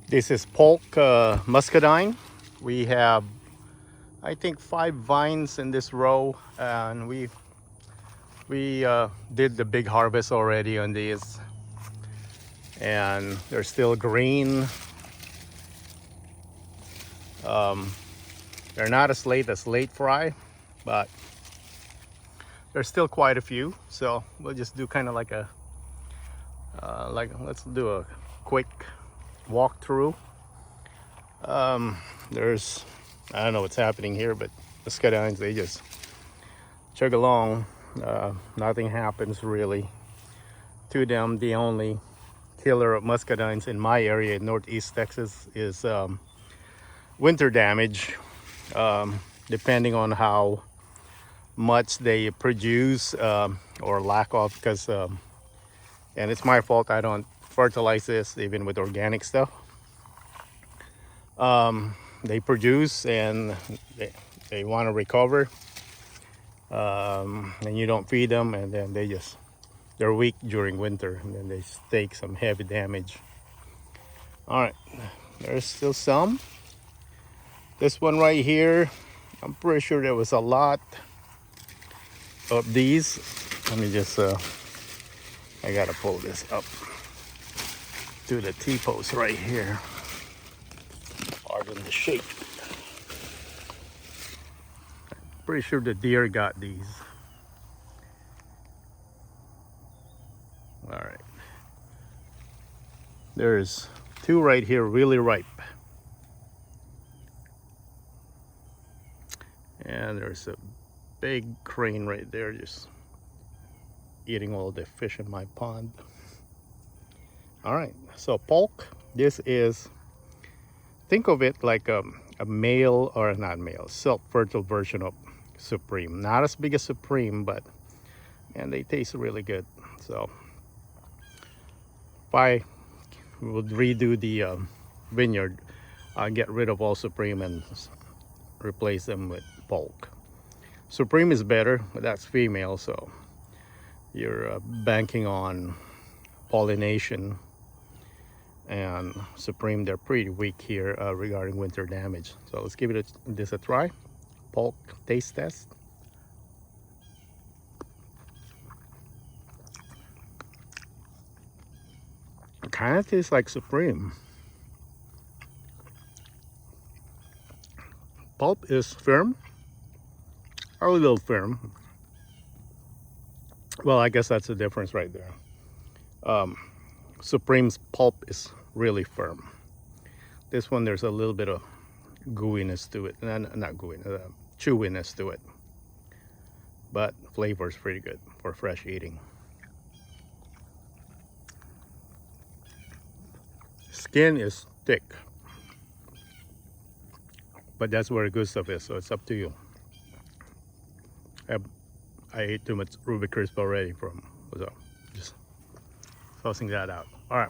This is Pulk Muscadine. We have, I think, 5 vines in this row, and we did the big harvest already on these, and they're still green. Um, they're not as late fry, but there's still quite a few. So we'll just do kind of like a let's do a quick walkthrough. There's, I don't know what's happening here, but the Muscadines, they just chug along. Nothing happens really to them. The only killer of Muscadines in my area in Northeast Texas is winter damage. Depending on how much they produce or lack of, because and it's my fault, I don't fertilize this even with organic stuff. They produce and they want to recover, and you don't feed them, and then they're weak during winter, and then they take some heavy damage. All right, there's still some. This one right here, I'm pretty sure there was a lot of these. Let me just I gotta pull this up to the T-post right here. Pardon the shape. Pretty sure the deer got these. All right. There's 2 right here, really ripe. And there's a big crane right there just eating all the fish in my pond. All right, so Pulk, this is, think of it like a male, or not male, self-fertile version of Supreme. Not as big as Supreme, but and they taste really good. So if I would redo the vineyard, I'll get rid of all Supreme and replace them with Pulk. Supreme is better, but that's female, so you're banking on pollination. And Supreme, they're pretty weak here regarding winter damage. So let's give this a try. Pulk taste test. It kind of tastes like Supreme. Pulp is firm, a little firm. Well, I guess that's the difference right there. Supreme's pulp is really firm. This one, there's a little bit of gooiness to it. Not gooiness, chewiness to it. But flavor is pretty good for fresh eating. Skin is thick, but that's where the good stuff is, so it's up to you. I ate too much Ruby Crisp already so just tossing that out. All right,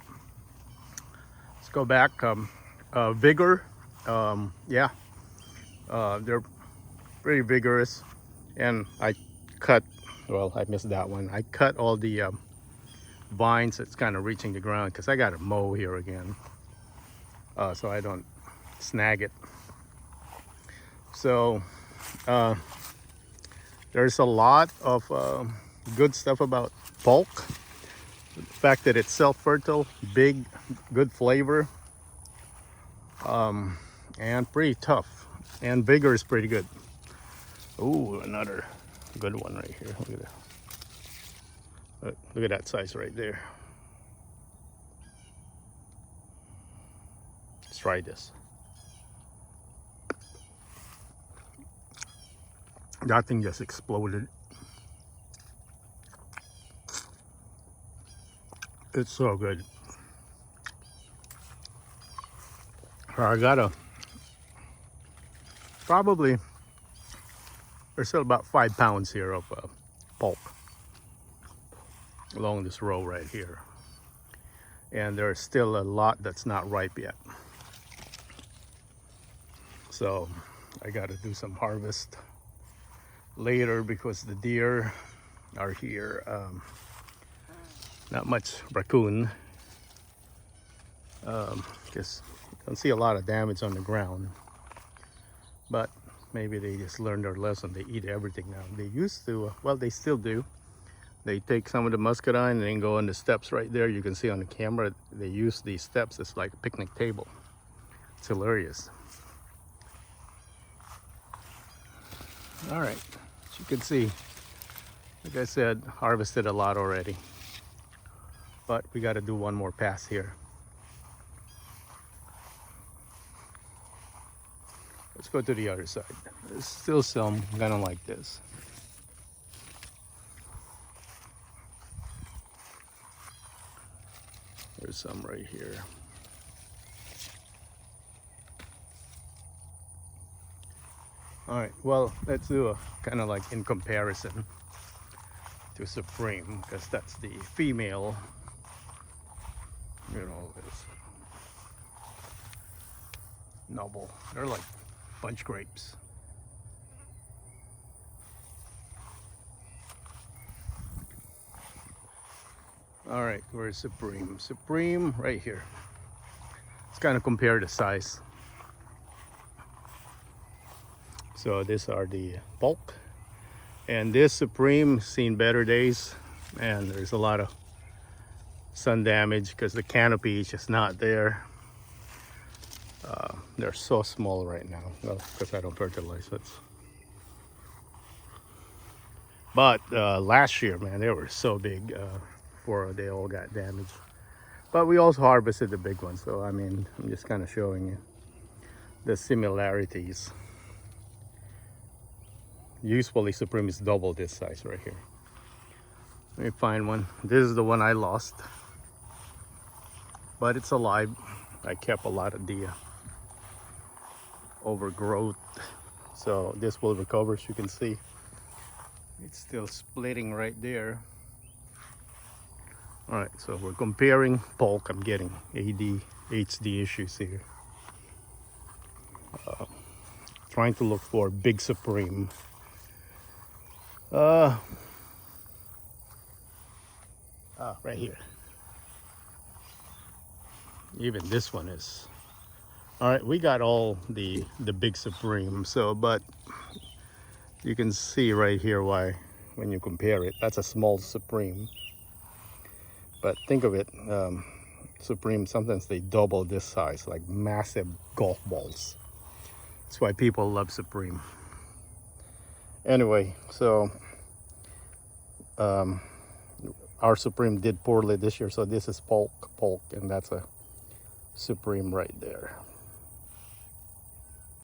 let's go back. Vigor, yeah, they're pretty vigorous, and I missed that one. I cut all the vines that's kind of reaching the ground, because I got to mow here again, so I don't snag it. So there's a lot of good stuff about Pulk. The fact that it's self-fertile, big, good flavor, and pretty tough, and vigor is pretty good. Ooh, another good one right here. Look at that. Look at that size right there. Let's try this. That thing just exploded. It's so good. I got probably, there's still about 5 pounds here of pulp along this row right here. And there's still a lot that's not ripe yet. So I got to do some harvest later because the deer are here. Not much raccoon. Just Don't see a lot of damage on the ground, but maybe they just learned their lesson. They eat everything now. They used to, well, they still do. They take some of the muscadine and then go on the steps right there. You can see on the camera, they use these steps as like a picnic table. It's hilarious. All right, as you can see, like I said, harvested a lot already, but we got to do one more pass here. Let's go to the other side. There's still some kind of like this. There's some right here. All right, well, let's do a kind of like in comparison to Supreme, because that's the female. You know, this noble. They're like bunch grapes. All right, where's Supreme? Supreme right here. Let's kind of compare the size. So these are the Pulk, and this Supreme seen better days, and there's a lot of sun damage because the canopy is just not there. They're so small right now, well, because I don't fertilize it. But last year, man, they were so big before they all got damaged. But we also harvested the big ones, so I mean, I'm just kind of showing you the similarities. Usually Supreme is double this size right here. Let me find one. This is the one I lost, but it's alive. I kept a lot of the overgrowth, so this will recover. As you can see, it's still splitting right there. All right, so we're comparing Pulk. I'm getting ADHD issues here. Trying to look for big Supreme. Right here. Even this one is. All right, we got all the big Supreme. So, but you can see right here why when you compare it, that's a small Supreme. But think of it, Supreme, sometimes they double this size, like massive golf balls. That's why people love Supreme. Anyway, so our Supreme did poorly this year, so this is Pulk, and that's a Supreme right there.